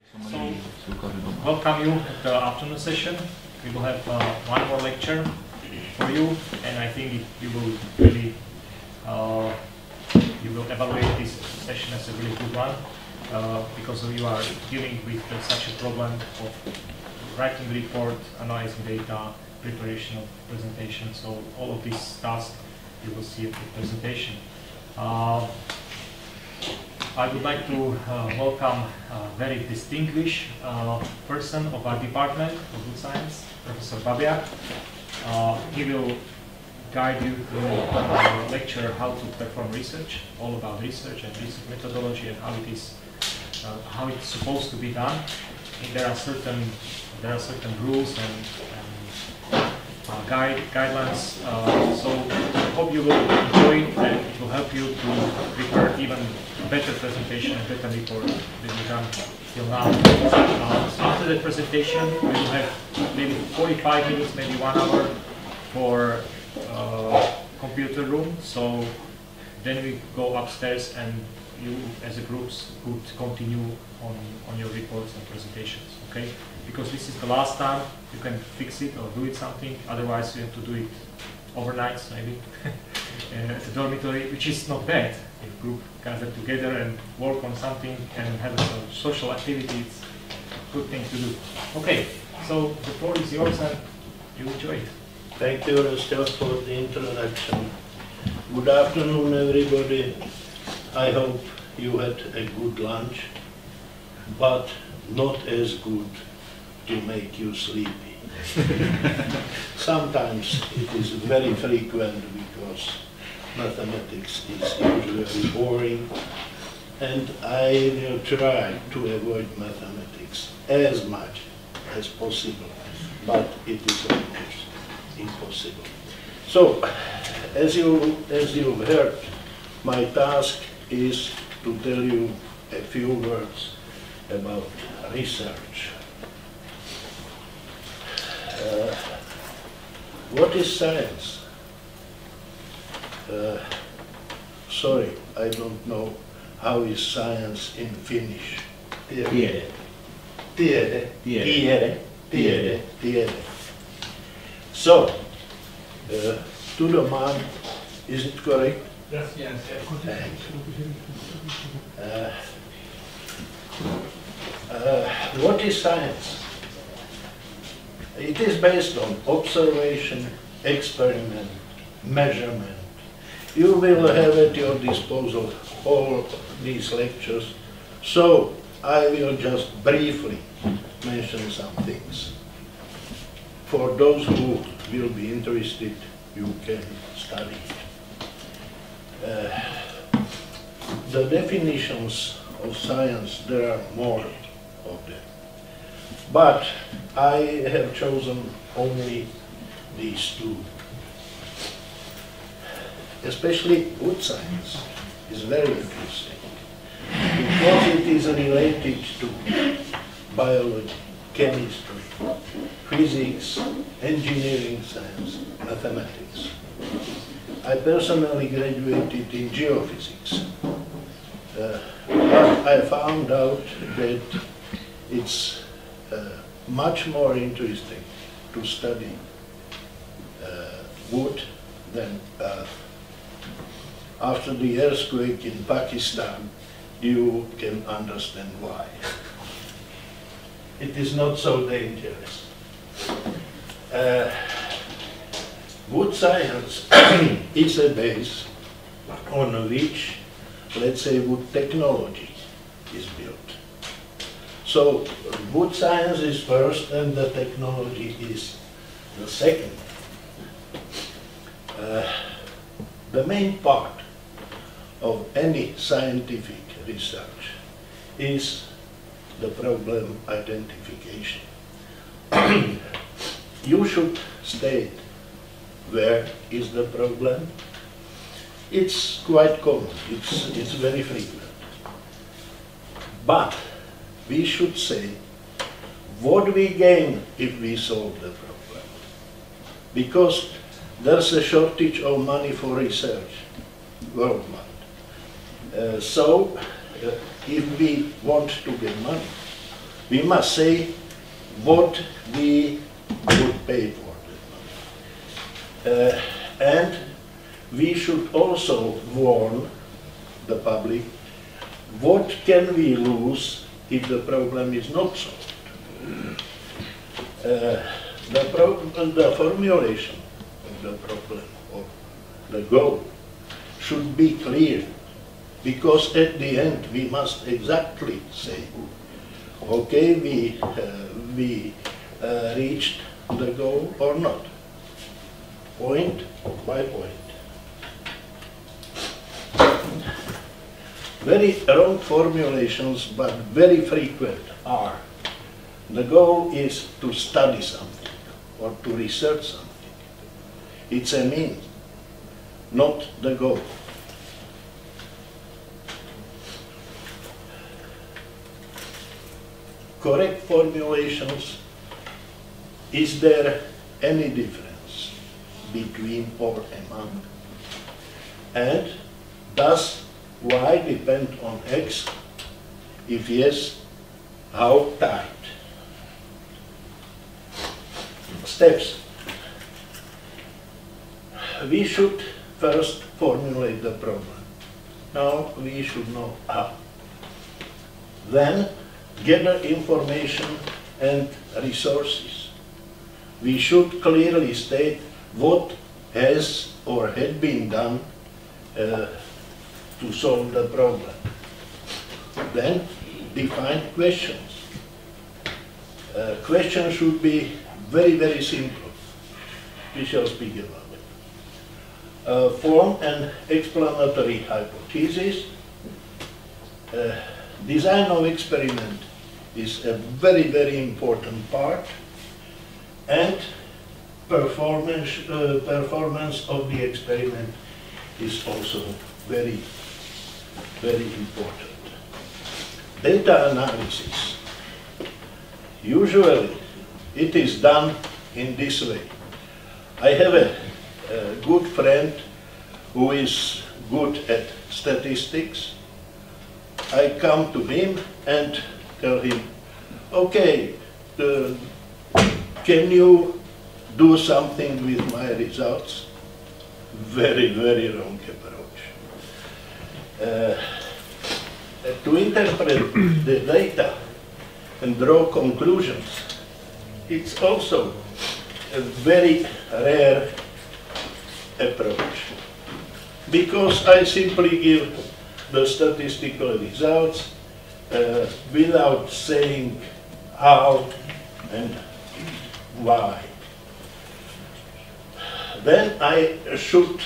So, welcome you at the afternoon session. We will have one more lecture for you, and I think you will really you will evaluate this session as a really good one because you are dealing with such a problem of writing report, analyzing data, preparation of presentation. So all of these tasks you will see at the presentation. I would like to welcome a very distinguished person of our department of food science, Professor Babiak. He will guide you through our lecture how to perform research, all about research and research methodology and how it's supposed to be done. And there are certain rules and guidelines. So I hope you will enjoy it and it will help you to prepare even better presentation and better report than you've done till now. After the presentation, we will have maybe 45 minutes, maybe 1 hour for computer room. So then we go upstairs and you as a groups could continue on your reports and presentations, okay? Because this is the last time you can fix it or do it something, otherwise you have to do it overnights maybe at the dormitory, which is not bad. If group gather together and work on something and have some social activity, it's a good thing to do. Okay, so the floor is yours and you enjoy it. Thank you, Rostov, for the introduction. Good afternoon, everybody. I hope you had a good lunch, but not as good to make you sleepy. Sometimes it is very frequent because mathematics is usually boring, and I will try to avoid mathematics as much as possible, but it is almost impossible. So, as you've heard, my task is to tell you a few words about research. What is science? Sorry, I don't know how is science in Finnish. Tiede. Tiede. Tiede. Tiede. Tiede. Tiede. So, to the man, is it correct? Yes, yes. What is science? It is based on observation, experiment, measurement. You will have at your disposal all these lectures, so I will just briefly mention some things. For those who will be interested, you can study it. The definitions of science, there are more of them. But I have chosen only these two. Especially food science is very interesting because it is related to biology, chemistry, physics, engineering science, mathematics. I personally graduated in geophysics, but I found out that it's much more interesting to study wood than earth. After the earthquake in Pakistan, you can understand why. It is not so dangerous. Wood science is a base on which, let's say, wood technology is built. So wood science is first and the technology is the second. The main part of any scientific research is the problem identification. You should state where is the problem. It's quite common, it's very frequent. But we should say what we gain if we solve the problem. Because there's a shortage of money for research worldwide. So if we want to get money, We must say what we would pay for it. And we should also warn the public what can we lose if the problem is not solved. The formulation of the problem or the goal should be clear, because at the end we must exactly say, okay, we reached the goal or not, point by point. Very wrong formulations, but very frequent, are: the goal is to study something or to research something. It's a means, not the goal. Correct formulations, is there any difference between or among? And does Y depend on X? If yes, how tight? Steps. We should first formulate the problem. Now we should know how. Then gather information and resources. We should clearly state what has or had been done to solve the problem. Then define questions. Questions should be very, very simple. We shall speak about it. Form an explanatory hypothesis. Design of experiment is a very, very important part, and performance of the experiment is also very, very important. Data analysis. Usually it is done in this way. I have a good friend who is good at statistics. I come to him and tell him, okay, can you do something with my results? Very, very wrong approach. To interpret the data and draw conclusions, it's also a very rare approach, because I simply give the statistical results without saying how and why. Then I should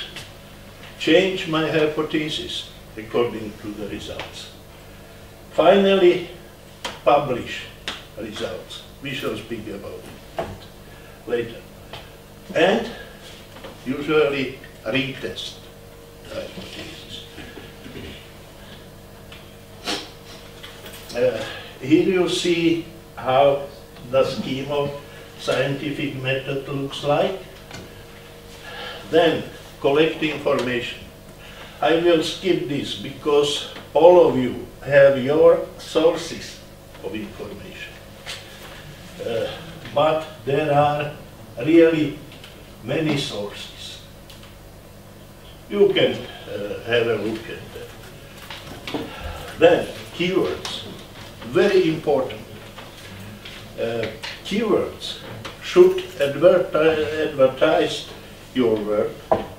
change my hypothesis according to the results. Finally, publish results. We shall speak about it later. And usually retest the hypothesis. Here you see how the scheme of scientific method looks like. Then collect information. I will skip this because all of you have your sources of information. But there are really many sources. You can have a look at them. Then keywords, very important. Keywords should advertise your work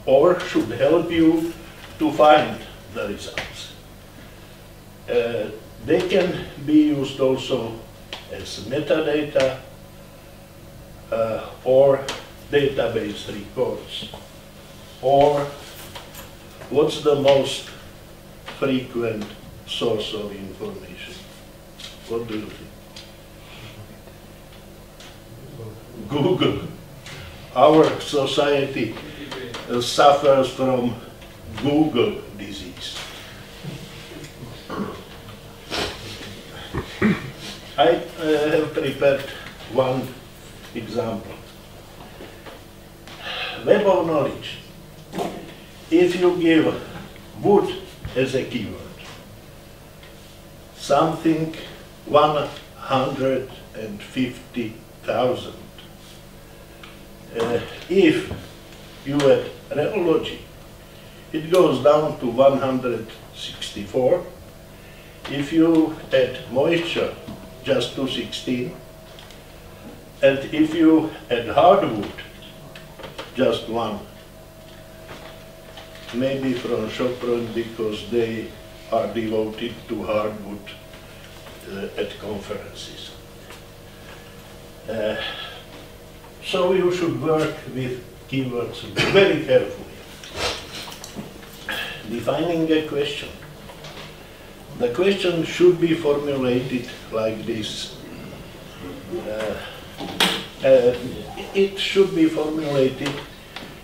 or should help you to find the results. They can be used also as metadata or database records, or what's the most frequent source of information? What do you think? Google. Our society suffers from Google disease. I have prepared one example. Web of knowledge. If you give wood as a keyword, something 100 150,000. If you add rheology, it goes down to 164. If you add moisture, just to 16. And if you add hardwood, just 1. Maybe from Sopron because they are devoted to hardwood at conferences. So you should work with keywords very carefully. Defining a question. The question should be formulated like this. It should be formulated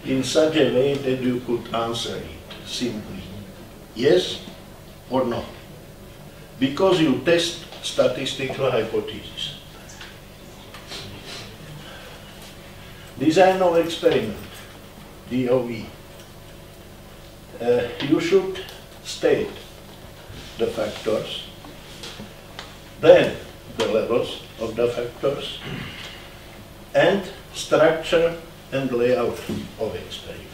in such a way that you could answer it simply, yes or no, because you test statistical hypothesis. Design of experiment, DOE. You should state the factors, then the levels of the factors, and structure and layout of experiment.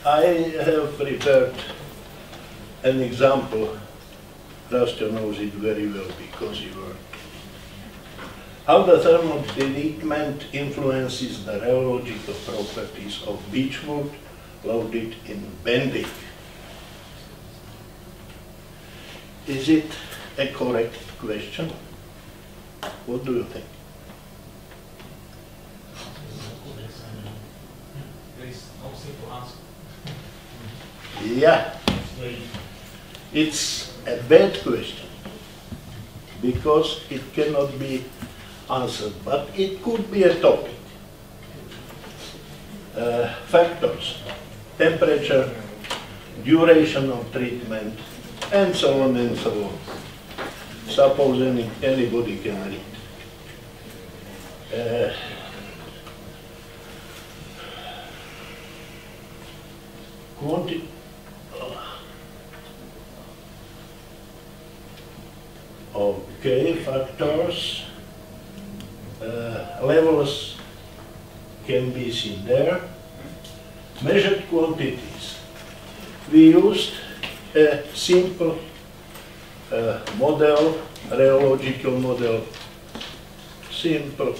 I have prepared an example. Rastio knows it very well because he worked. How the thermal treatment influences the rheological properties of beechwood loaded in bending. Is it a correct question? What do you think? There is no simple answer. Yeah, it's a bad question because it cannot be answered, but it could be a topic. Factors, temperature, duration of treatment, and so on and so on. Suppose anybody can read. Okay, factors, levels can be seen there. Measured quantities. We used a simple model, rheological model, simple,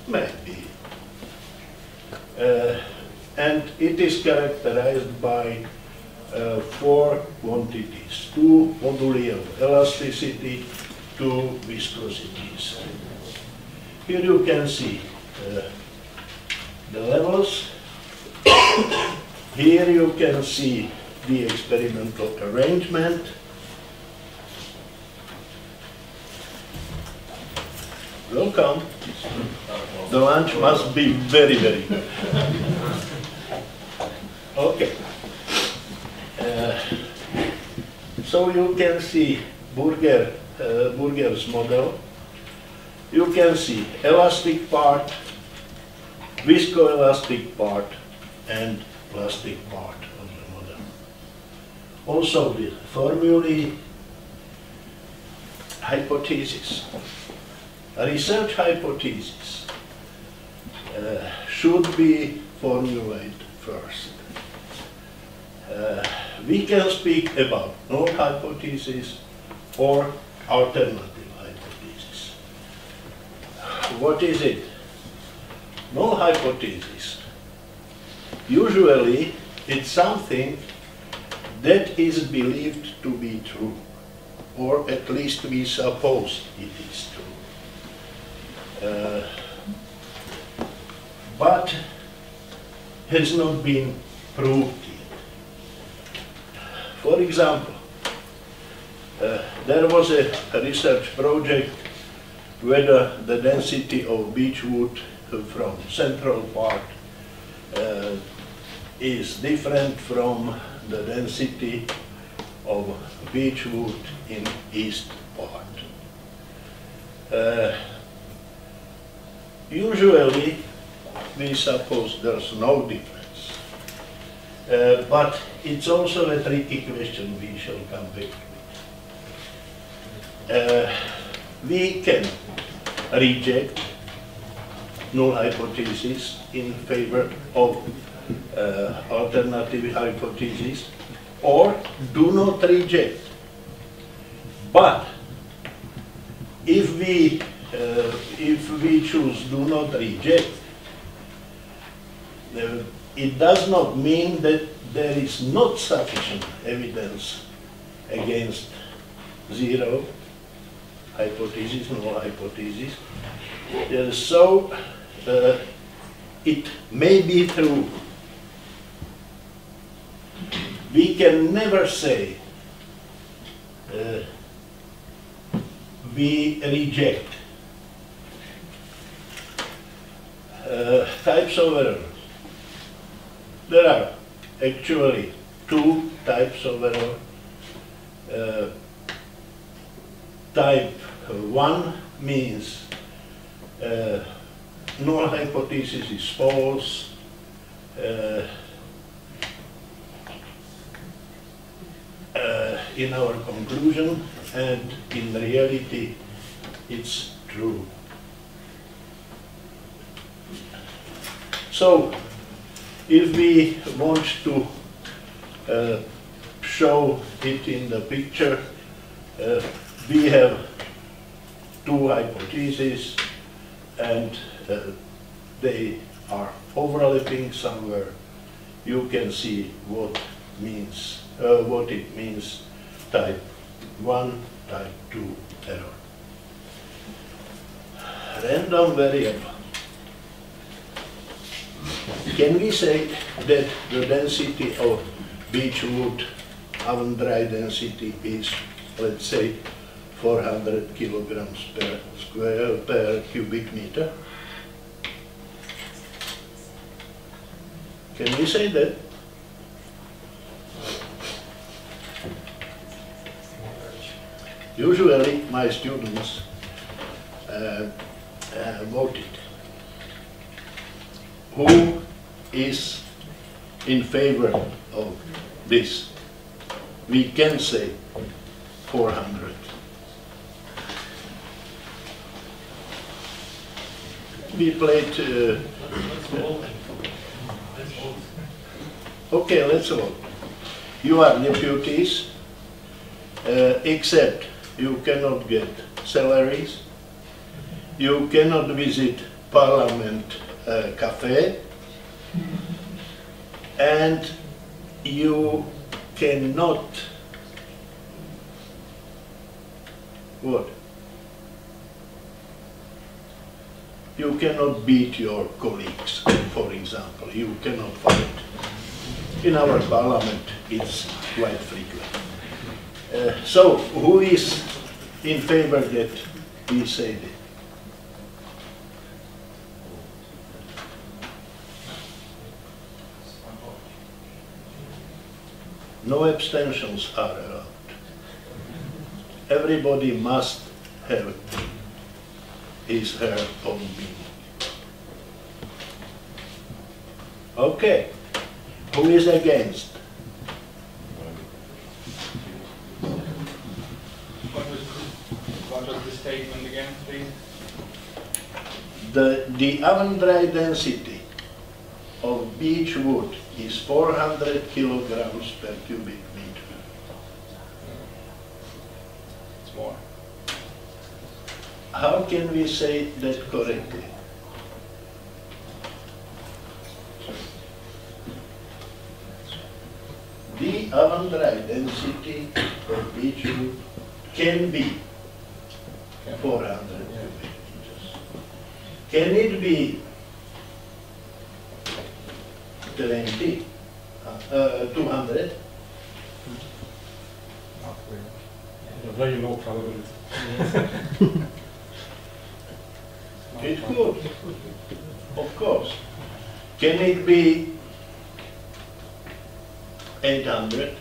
maybe. And it is characterized by 4 quantities, 2 moduli of elasticity, 2 viscosities. Here you can see the levels. Here you can see the experimental arrangement. Welcome. The lunch must be very, very good. Okay. So you can see Burger's model. You can see elastic part, viscoelastic part, and plastic part of the model. Also the formulae, hypothesis. A research hypothesis should be formulated first. We can speak about null hypothesis or alternative hypothesis. What is it? Null hypothesis. Usually it's something that is believed to be true, or at least we suppose it is true. But has not been proved yet. For example, there was a research project whether the density of beechwood from central part is different from the density of beechwood in east part. Usually we suppose there's no difference, but it's also a tricky question we shall come back to. we can reject null hypothesis in favor of alternative hypothesis, or do not reject. But if we choose do not reject, it does not mean that there is not sufficient evidence against zero hypothesis, null hypothesis. So it may be true. We can never say we reject types of error. There are actually two types of error. Type 1 means null hypothesis is false, in our conclusion, and in reality it's true. So if we want to show it in the picture, we have two hypotheses and they are overlapping somewhere. You can see what it means, type 1, type 2 error. Random variable. Can we say that the density of beechwood oven dry density is, let's say, 400 kilograms per cubic meter? Can we say that? Usually my students voted. Who is in favor of this? We can say 400. We played. Okay, let's vote. You are deputies, except you cannot get salaries. You cannot visit Parliament cafe, and you cannot what? You cannot beat your colleagues, for example. You cannot fight. In our parliament, it's quite frequent. So, who is in favor that we say that? No abstentions are allowed. Everybody must have his her own meaning. Okay, who is against? What was the statement again, please? The oven dry density of beech wood is 400 kilograms per cubic meter. It's more. How can we say that correctly? The oven dry density of beech wood can be 400 cubic meters. Can it be 200? Very low probability. It could, of course. Can it be 800?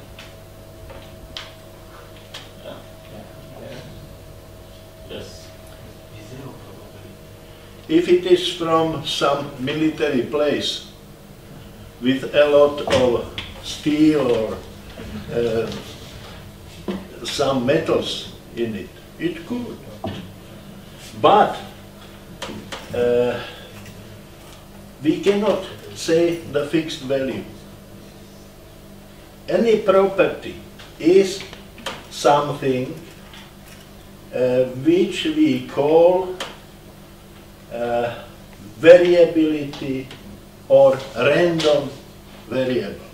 Yes. If it is from some military place with a lot of steel or some metals in it, It could. But we cannot say the fixed value. Any property is something which we call variability or random variable.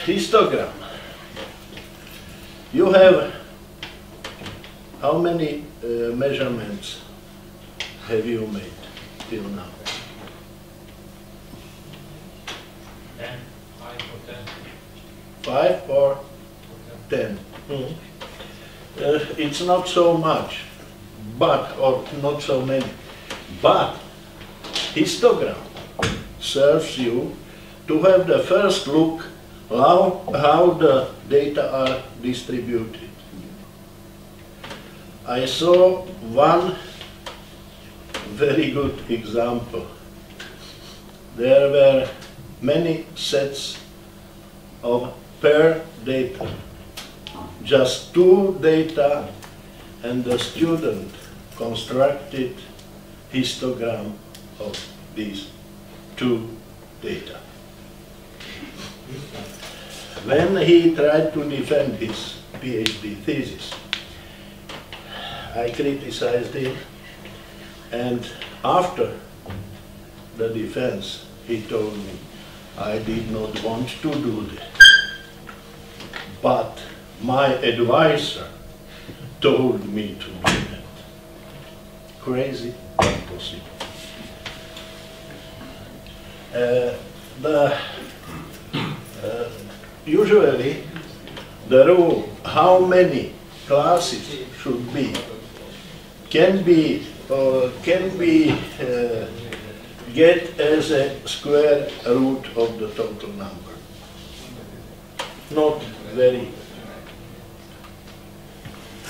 Histogram. You have how many measurements have you made till now? 10, 5 or 10. 5 or 10? It's not so much, but, or not so many. But histogram serves you to have the first look how the data are distributed. I saw one very good example. There were many sets of pair data, just 2 data, and the student constructed histogram of these 2 data. When he tried to defend his PhD thesis, I criticized him, and after the defense, he told me, I did not want to do that, but my advisor told me to do that. Crazy, but possible. Usually, the rule how many classes should be can be get as a square root of the total number. Not very,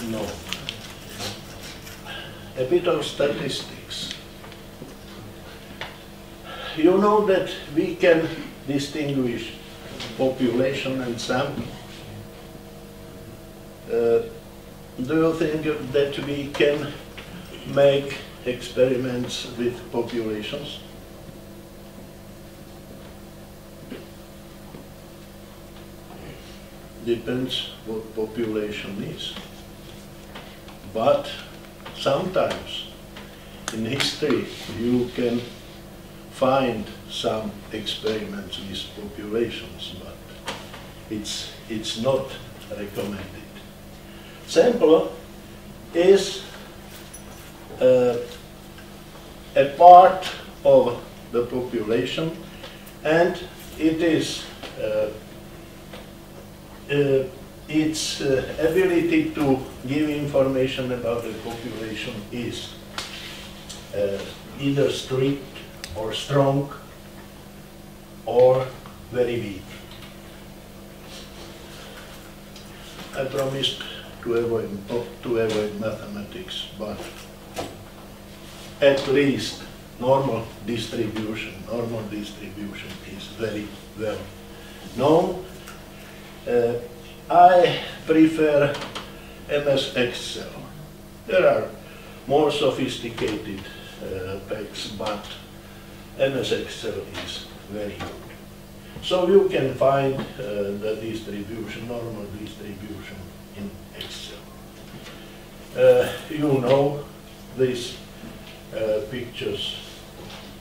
no. A bit of statistics. You know that we can distinguish population and sample. Do you think that we can make experiments with populations? Depends what population is. But sometimes in history you can find some experiments with populations, but it's not recommended. Sample is a part of the population, and it is its ability to give information about the population is either strict or strong or very weak. I promised to avoid mathematics, but at least normal distribution is very well known. I prefer MS Excel. There are more sophisticated packs, but MS Excel is very good. So you can find the distribution, normal distribution in Excel. You know these pictures,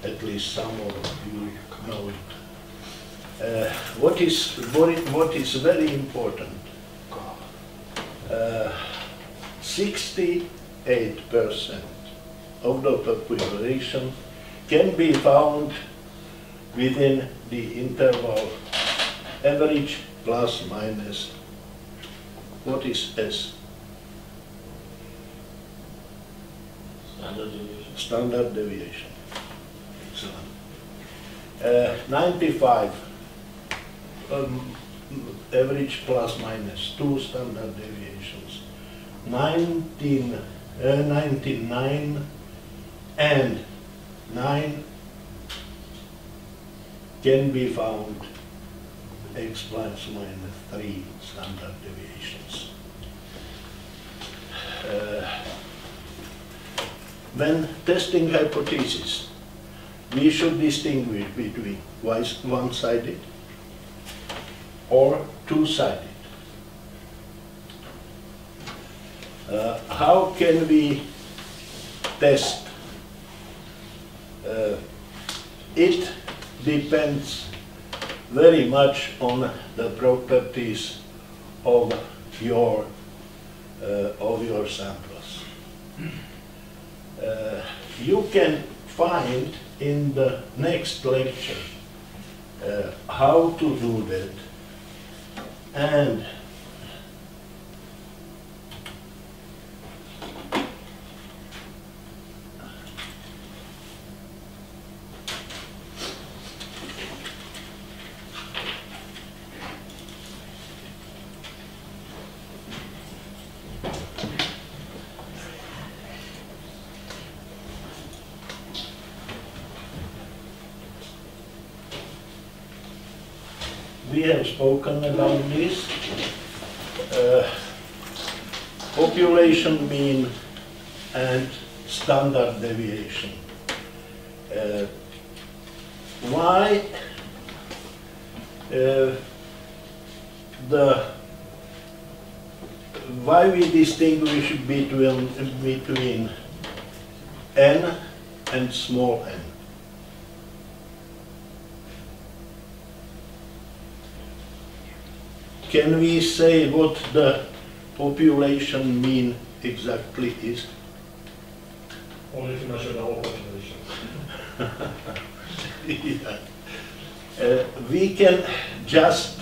at least some of you know it. What is very important, 68% of the population can be found within the interval average plus minus, what is S? Standard deviation. Standard deviation. Excellent. 95 average plus minus 2 standard deviations. 99 and 9 can be found x plus minus 3 standard deviations. When testing hypothesis, we should distinguish between one-sided or two-sided. How can we test? It depends very much on the properties of your samples. You can find in the next lecture how to do that, and we have spoken about this. Population mean and standard deviation. Why we distinguish between n and small n? Can we say what the population mean exactly is? Only to measure the whole population. Yeah. We can just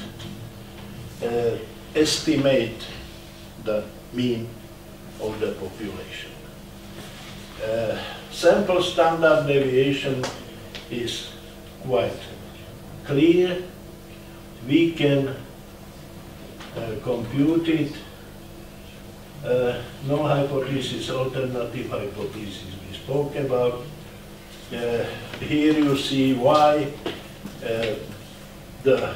estimate the mean of the population. Sample standard deviation is quite clear. We can compute it. Null hypothesis, alternative hypothesis we spoke about. Here you see why the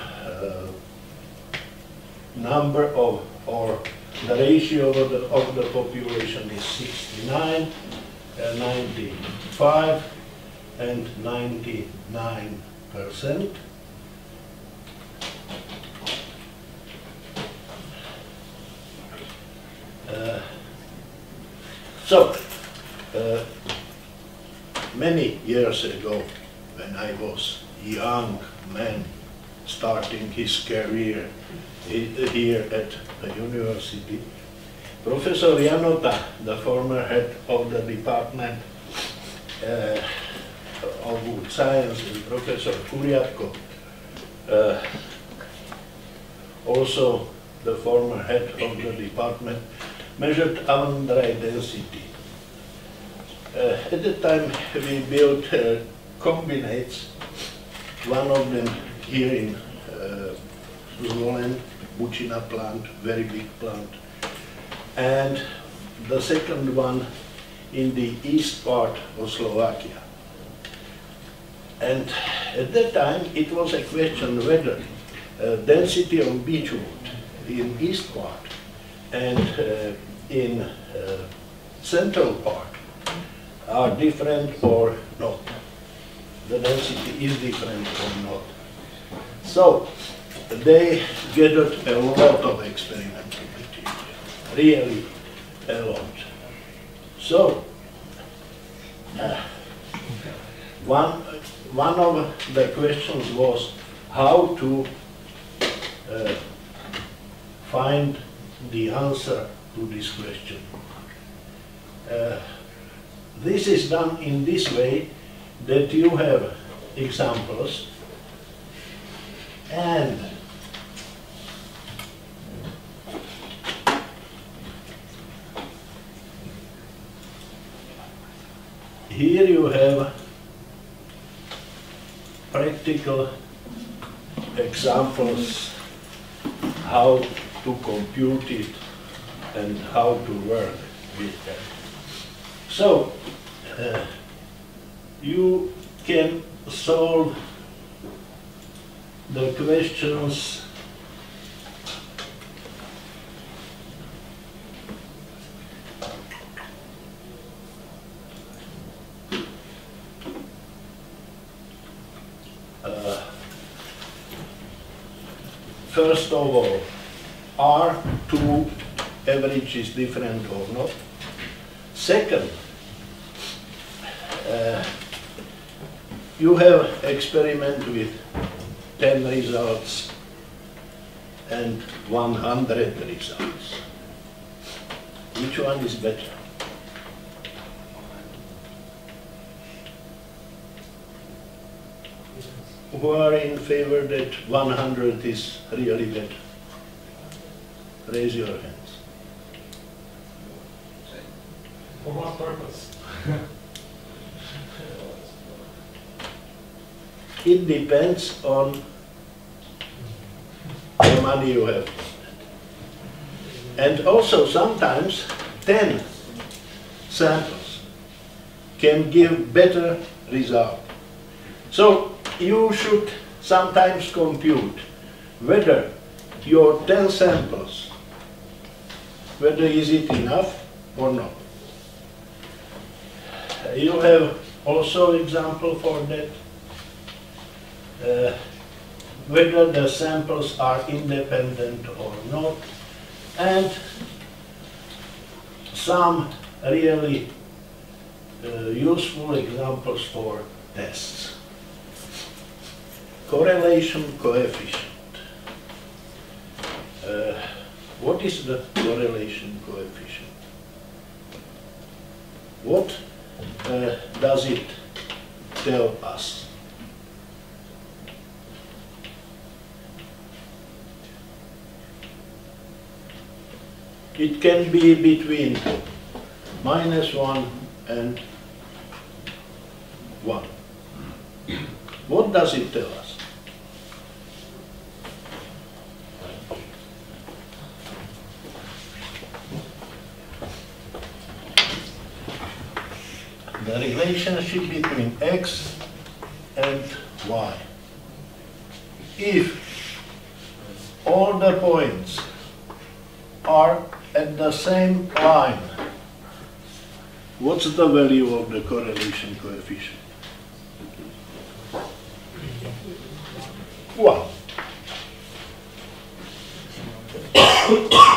number of, or the ratio of the population is 69, 95, and 99%. Many years ago, when I was young man starting his career here at the university, Professor Janota, the former head of the department of wood science, and Professor Kuryatko, also the former head of the department, measured andrei density. At the time we built combinates, one of them here in Zvolen, Bučina plant, very big plant, and the second one in the east part of Slovakia. And at that time it was a question whether density of beechwood in east part and in central part are different or not. The density is different or not. So they gathered a lot of experimental material, really a lot. So one of the questions was how to find the answer to this question. This is done in this way, that you have examples and here you have practical examples how to compute it and how to work with that. So you can solve the questions first of all, are two averages different or not? Second, you have experiment with 10 results and 100 results. Which one is better? Who are in favor that 100 is really better? Raise your hands. For what purpose? It depends on the money you have. And also sometimes 10 samples can give better result. So you should sometimes compute whether your 10 samples, whether is it enough or not. You have also example for that. Whether the samples are independent or not, and some really useful examples for tests. Correlation coefficient. What is the correlation coefficient? What does it tell us? It can be between -1 and 1. What does it tell us? The relationship between x and y. If all the points are at the same line, what's the value of the correlation coefficient? 1.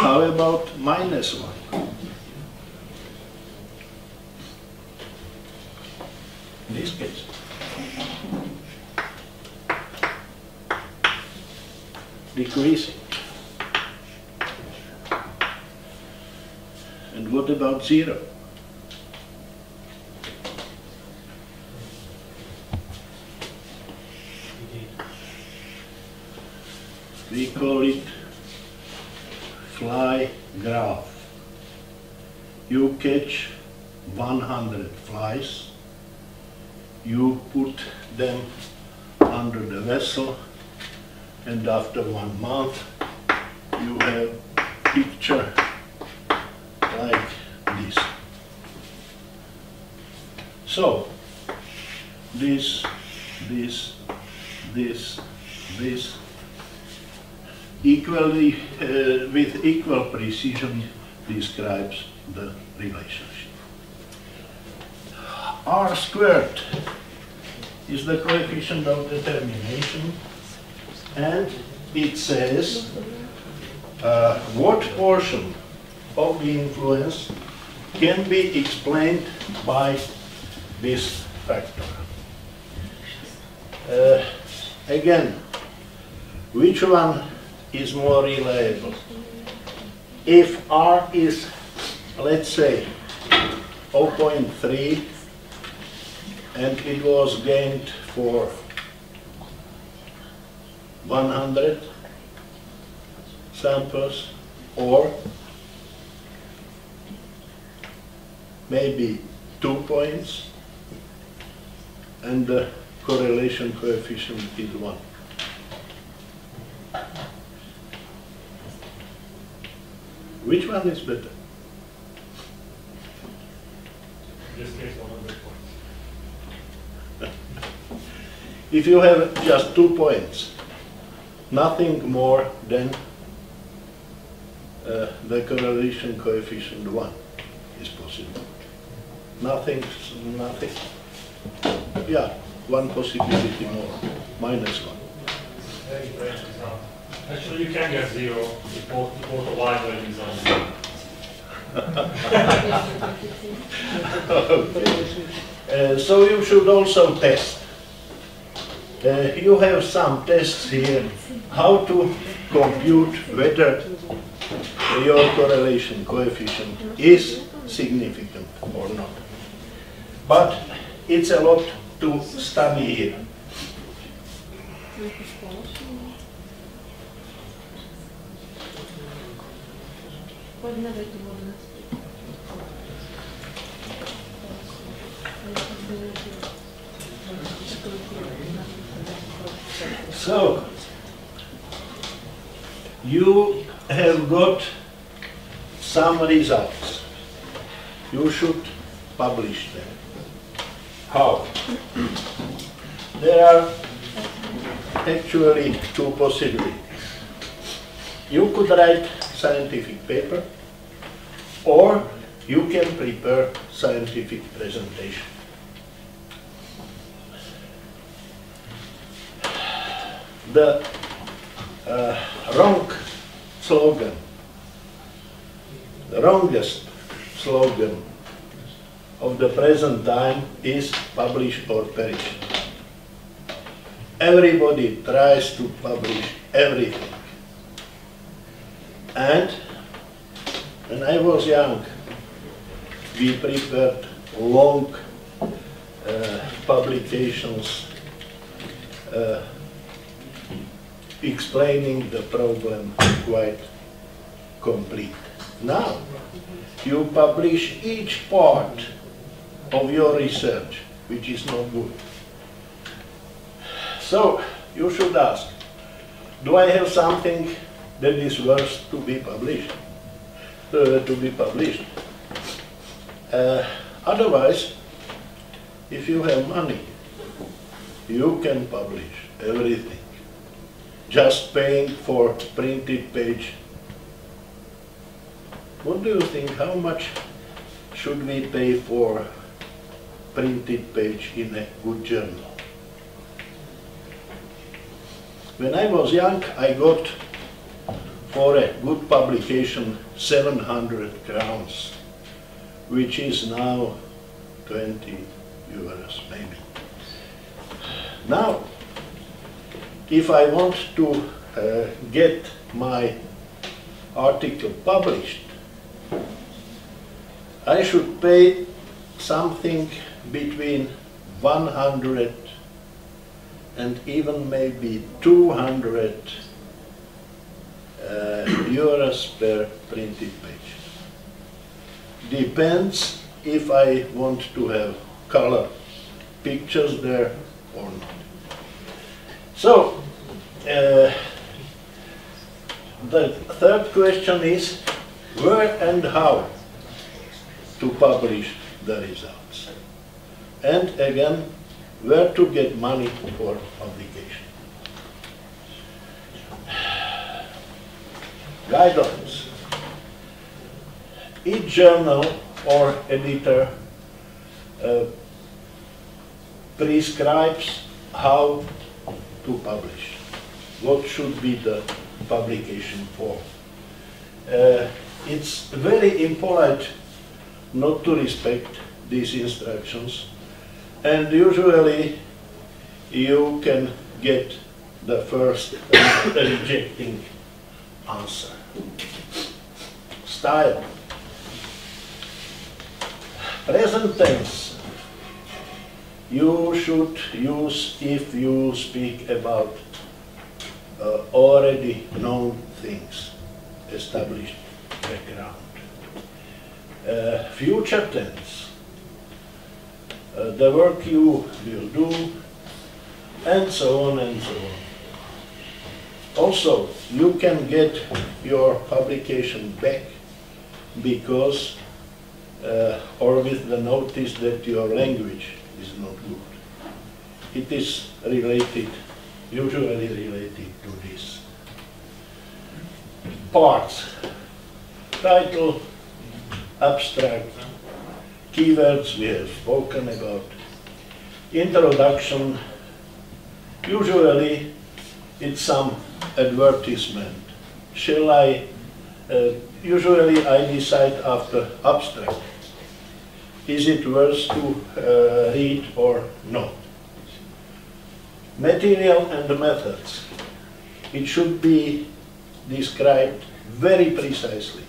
How about -1? In this case. Decreasing. And what about 0? We call it fly graph. You catch 100 flies, you put them under the vessel, and after 1 month you have picture like this. So this equally with equal precision describes the relationship. R squared is the coefficient of determination, and it says what portion of the influence can be explained by this factor. Again, which one is more reliable? If R is, let's say, 0.3 and it was gained for 100 samples, or maybe 2 points, and the correlation coefficient is 1. Which one is better? In this case, 100 points. If you have just 2 points, nothing more than the correlation coefficient 1 is possible. Nothing, yeah, one possibility more, -1. Very great example. Actually, you can get 0 if both the y values are 0. So you should also test. You have some tests here, how to compute whether your correlation coefficient is significant or not. But it's a lot to study here. So, you have got some results. You should publish them. How? There are actually two possibilities. You could write scientific paper, or you can prepare scientific presentation. The wrong slogan, the wrongest slogan of the present time is publish or perish. Everybody tries to publish everything. And when I was young, we prepared long publications explaining the problem quite complete. Now, you publish each part of your research, which is not good. So, you should ask, do I have something that is worth to be published? Otherwise, if you have money, you can publish everything. Just paying for printed page. What do you think? How much should we pay for printed page in a good journal? When I was young, I got for a good publication 700 crowns, which is now 20 euros maybe. Now, if I want to get my article published, I should pay something between 100 and even maybe 200 euros per printed page. Depends if I want to have color pictures there or not. So, the third question is where and how to publish the results. And again, where to get money for publication. Guidelines. Each journal or editor prescribes how to publish. What should be the publication form? It's very impolite not to respect these instructions, and usually you can get the first rejecting answer. Style. Present tense you should use if you speak about already known things, established background. Future tense, the work you will do, and so on and so on. Also, you can get your publication back because, or with the notice that your language is not good. It is related, usually related to this. parts. Title, abstract, keywords we have spoken about. Introduction, usually it's some advertisement. Shall I, usually I decide after abstract. Is it worth to read or not? Material and the methods. It should be described very precisely.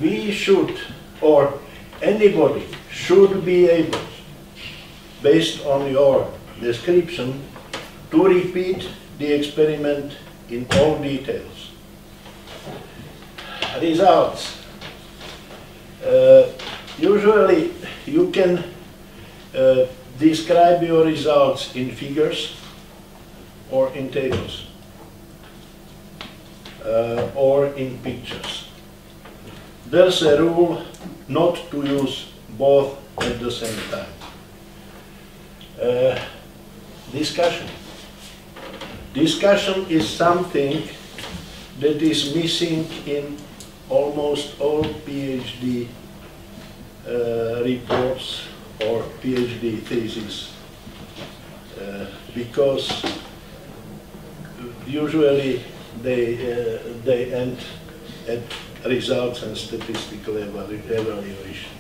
We should, or anybody should be able, based on your description, to repeat the experiment in all details. Results. Usually you can describe your results in figures or in tables or in pictures. There's a rule not to use both at the same time. Discussion. Discussion is something that is missing in almost all PhD reports or PhD theses, because usually they end at results and statistical evaluation.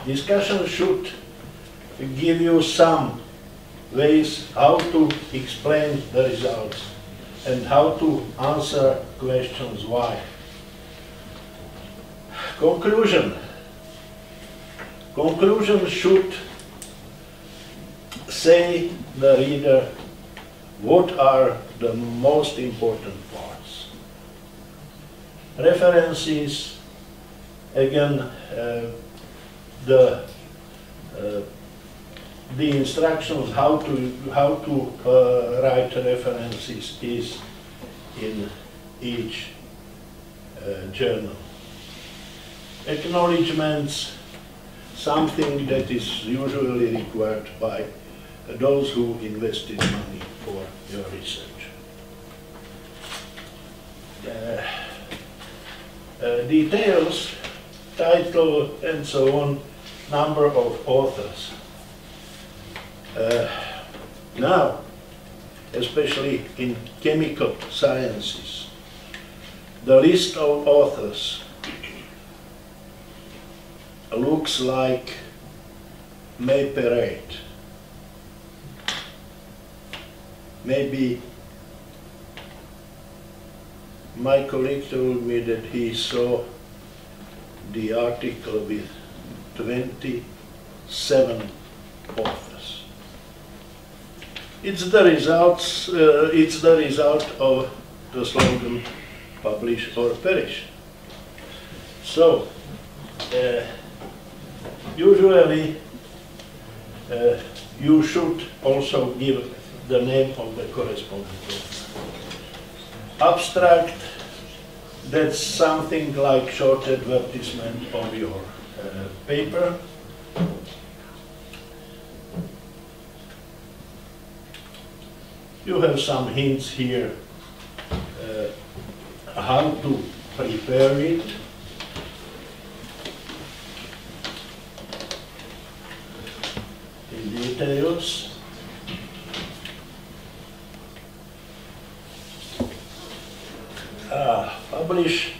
Discussion should give you some ways how to explain the results and how to answer questions why. Conclusion. Conclusion should say the reader what are the most important parts. References, again, the instructions how to write references is in each journal. Acknowledgements, something that is usually required by those who invested money for your research. Details, title, and so on, number of authors. Now, especially in chemical sciences, the list of authors looks like May parade. Maybe my colleague told me that he saw the article with 27 authors. It's the results. It's the result of the slogan "Publish or Perish." So usually you should also give the name of the corresponding author. Abstract, that's something like short advertisement of your paper. You have some hints here how to prepare it. In details. Publish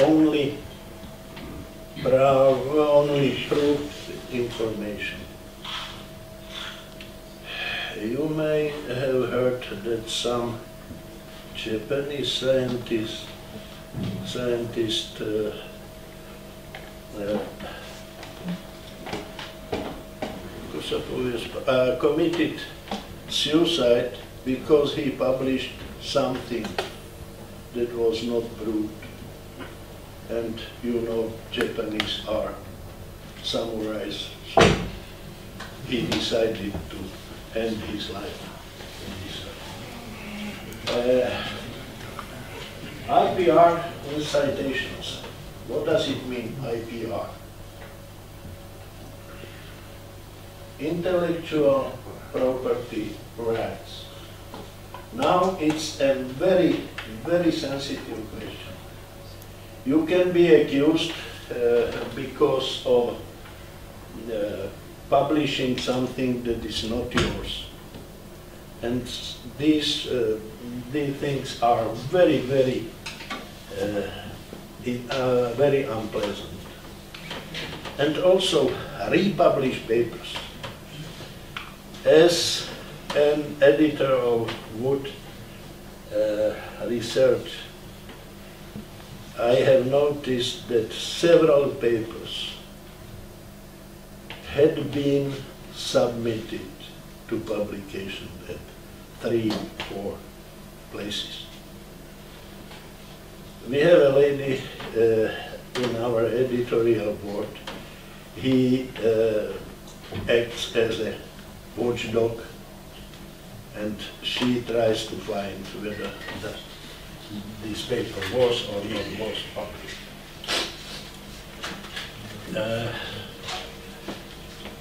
only proved information. You may have heard that some Japanese scientist committed suicide because he published something that was not proved. And you know, Japanese are samurais, so he decided to end his life. IPR and citations. What does it mean, IPR? Intellectual property rights. Now it's a very, very sensitive question. You can be accused because of publishing something that is not yours. And these things are very, very, very unpleasant. And also republish papers. As an editor of Wood Research, I have noticed that several papers had been submitted to publication at 3 or 4 places. We have a lady in our editorial board. He acts as a watchdog, and she tries to find whether this paper was or not was published.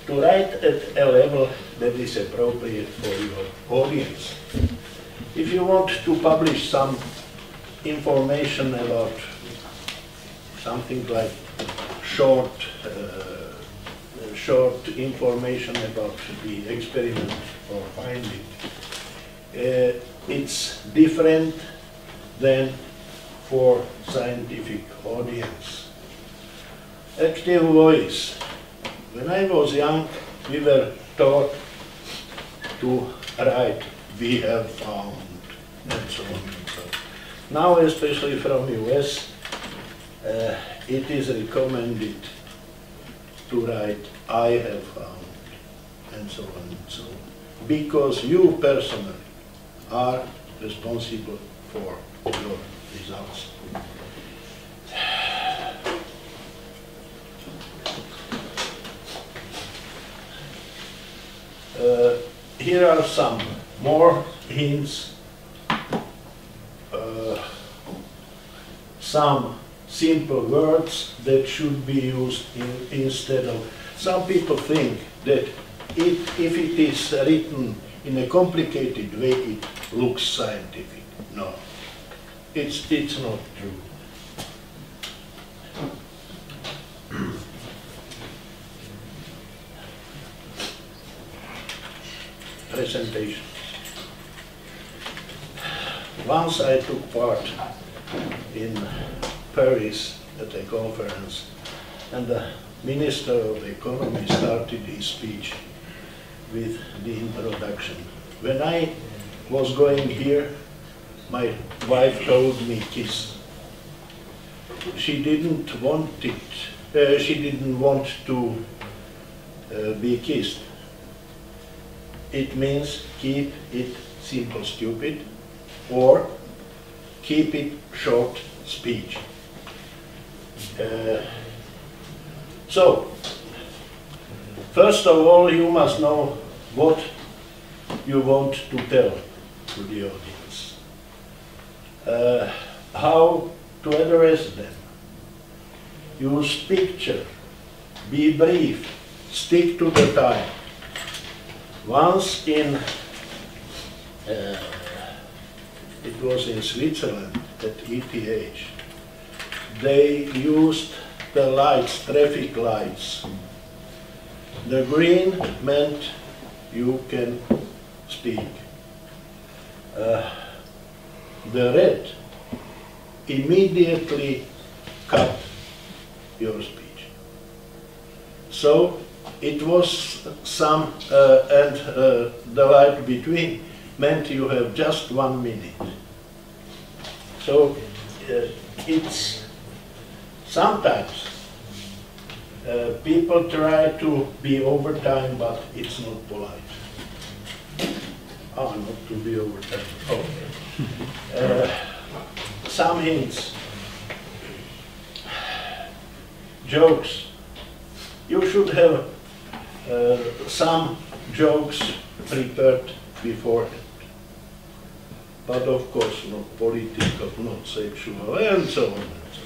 To write at a level that is appropriate for your audience. If you want to publish some information about something like short information about the experiment or finding, it's different than for scientific audience. Active voice. When I was young, we were taught to write, "we have found," and so on and so on. Now, especially from US, it is recommended to write, "I have found," and so on and so on. Because you personally are responsible for your results. Here are some more hints. Some simple words that should be used instead of. Some people think that if it is written in a complicated way, it looks scientific. No, it's not true. Presentations. Once I took part in Paris at a conference, and the Minister of Economy started his speech with the introduction. When I was going here, my wife told me kiss. She didn't want it. She didn't want to be kissed. It means keep it simple, stupid, or keep it short speech. So, first of all, you must know what you want to tell to the audience. How to address them. Use picture. Be brief. Stick to the time. Once it was in Switzerland at ETH, they used the lights, traffic lights. The green meant you can speak. The red immediately cut your speech. So it was some, and the light between meant you have just 1 minute. So it's sometimes people try to be over time, but it's not polite. Not to be over time. Oh. Some hints. Jokes. You should have some jokes prepared beforehand. But of course not political, not sexual, and so on and so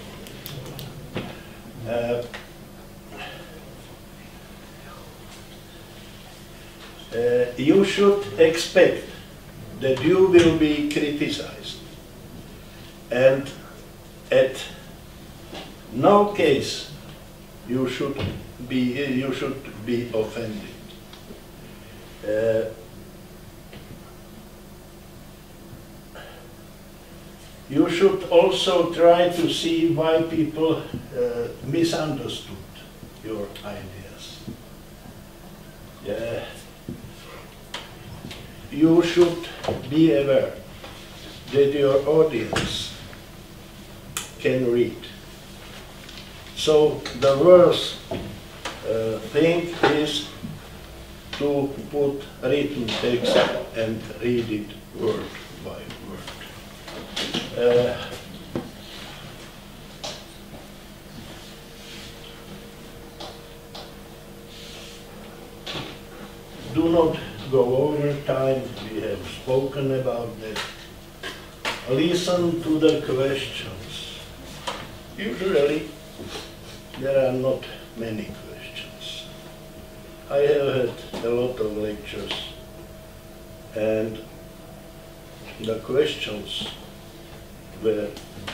on. You should expect that you will be criticized, and at no case you should be offended. You should also try to see why people misunderstood your ideas. You should be aware that your audience can read. So the worst thing is to put written text and read it word by word. Do not go over time, we have spoken about that. Listen to the questions. Usually there are not many questions. I have had a lot of lectures, and the questions were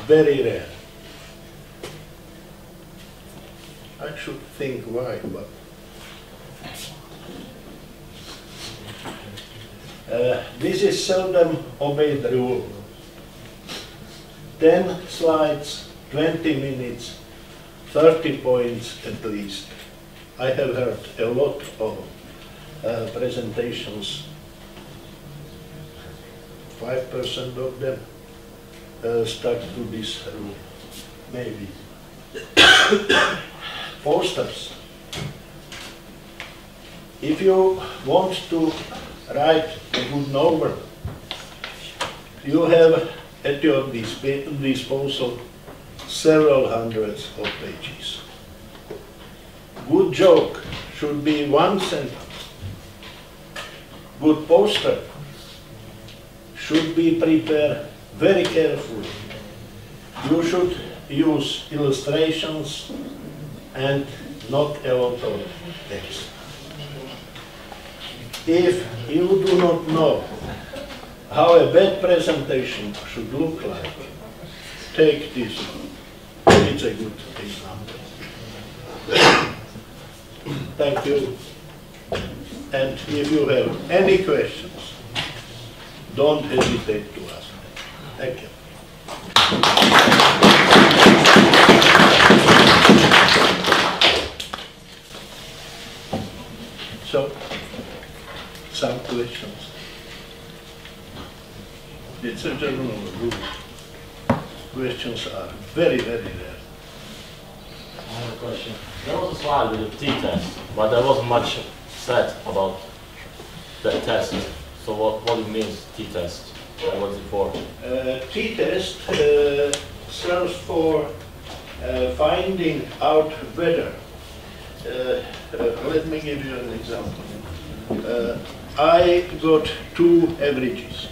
very rare. I should think why, but this is seldom obeyed rule. 10 slides, 20 minutes, 30 points at least. I have heard a lot of presentations. 5% of them stuck to this rule, maybe. Posters. If you want to write a good novel, you have at your disposal several hundreds of pages. Good joke should be one sentence. Good poster should be prepared very carefully. You should use illustrations and not a lot of text. If you do not know how a bad presentation should look like, take this one. It's a good example. Thank you. And if you have any questions, don't hesitate to ask. Thank you. So, some questions. It's a general rule. Questions are very, very rare. I have a question. There was a slide with a t-test, but there wasn't much said about the test. So what it means, t-test? What's it for? T-test serves for finding out whether. Let me give you an example. I got two averages.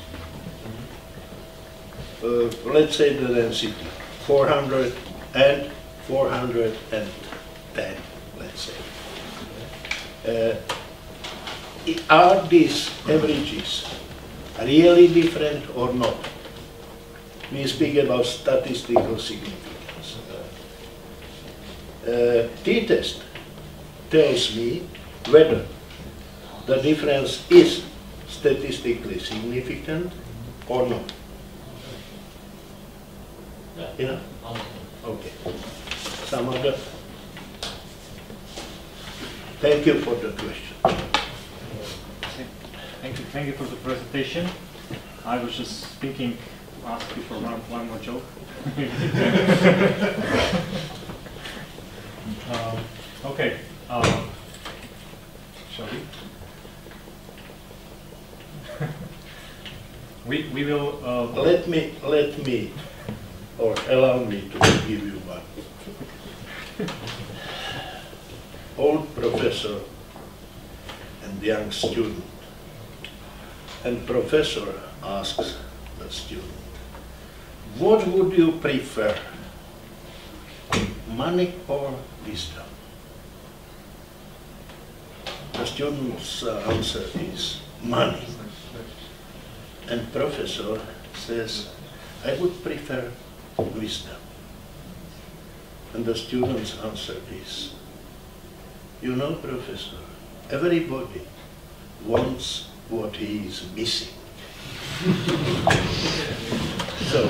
Let's say the density, 400 and 410, let's say. Are these averages really different or not? We speak about statistical significance. T-test tells me whether the difference is statistically significant or not. Yeah? Okay. Some other? Thank you for the question. Thank you for the presentation. I was just thinking to ask you for one more joke. Okay. Shall we? We will. Let me, or allow me to give you one. Old professor and young student. And professor asks the student, what would you prefer, money or wisdom? The student's answer is money. And professor says, I would prefer wisdom. And the students answer this. You know, professor, everybody wants what he is missing. So,